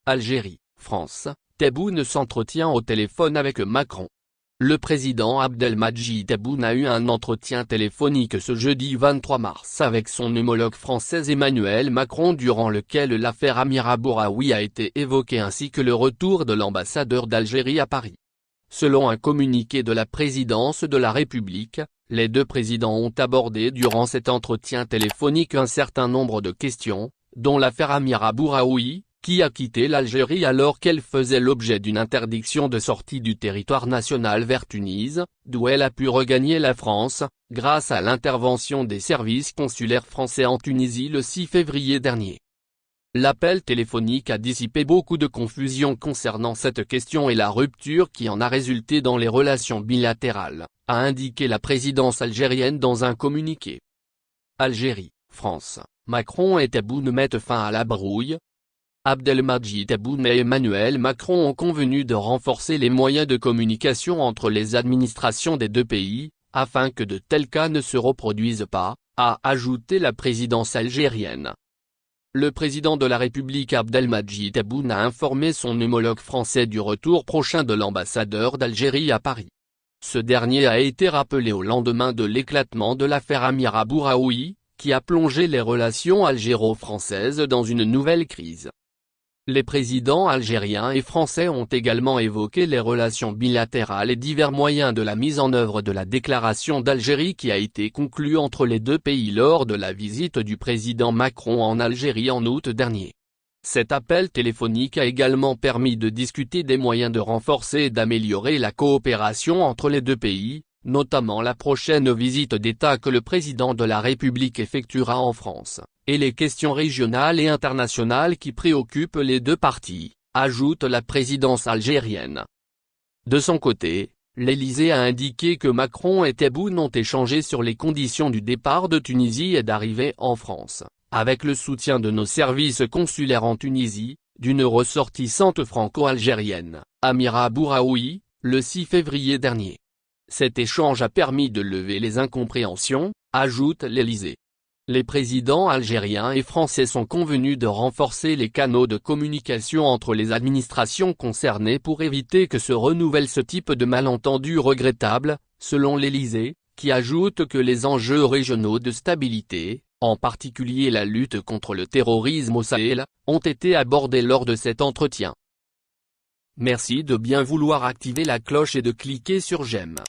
Algérie, France, Tebboune s'entretient au téléphone avec Macron. Le président Abdelmadjid Tebboune a eu un entretien téléphonique ce jeudi 23 mars avec son homologue français Emmanuel Macron durant lequel l'affaire Amira Bouraoui a été évoquée ainsi que le retour de l'ambassadeur d'Algérie à Paris. Selon un communiqué de la présidence de la République, les deux présidents ont abordé durant cet entretien téléphonique un certain nombre de questions, dont l'affaire Amira Bouraoui, qui a quitté l'Algérie alors qu'elle faisait l'objet d'une interdiction de sortie du territoire national vers Tunis, d'où elle a pu regagner la France, grâce à l'intervention des services consulaires français en Tunisie le 6 février dernier. L'appel téléphonique a dissipé beaucoup de confusion concernant cette question et la rupture qui en a résulté dans les relations bilatérales, a indiqué la présidence algérienne dans un communiqué. Algérie, France, Macron et Tebboune mettent fin à la brouille. Abdelmadjid Tebboune et Emmanuel Macron ont convenu de renforcer les moyens de communication entre les administrations des deux pays, afin que de tels cas ne se reproduisent pas, a ajouté la présidence algérienne. Le président de la République Abdelmadjid Tebboune a informé son homologue français du retour prochain de l'ambassadeur d'Algérie à Paris. Ce dernier a été rappelé au lendemain de l'éclatement de l'affaire Amira Bouraoui, qui a plongé les relations algéro-françaises dans une nouvelle crise. Les présidents algériens et français ont également évoqué les relations bilatérales et divers moyens de la mise en œuvre de la déclaration d'Algérie qui a été conclue entre les deux pays lors de la visite du président Macron en Algérie en août dernier. Cet appel téléphonique a également permis de discuter des moyens de renforcer et d'améliorer la coopération entre les deux pays, notamment la prochaine visite d'État que le président de la République effectuera en France, et les questions régionales et internationales qui préoccupent les deux parties, ajoute la présidence algérienne. De son côté, l'Élysée a indiqué que Macron et Tebboune ont échangé sur les conditions du départ de Tunisie et d'arrivée en France, avec le soutien de nos services consulaires en Tunisie, d'une ressortissante franco-algérienne, Amira Bouraoui, le 6 février dernier. Cet échange a permis de lever les incompréhensions, ajoute l'Élysée. Les présidents algériens et français sont convenus de renforcer les canaux de communication entre les administrations concernées pour éviter que se renouvelle ce type de malentendu regrettable, selon l'Élysée, qui ajoute que les enjeux régionaux de stabilité, en particulier la lutte contre le terrorisme au Sahel, ont été abordés lors de cet entretien. Merci de bien vouloir activer la cloche et de cliquer sur j'aime.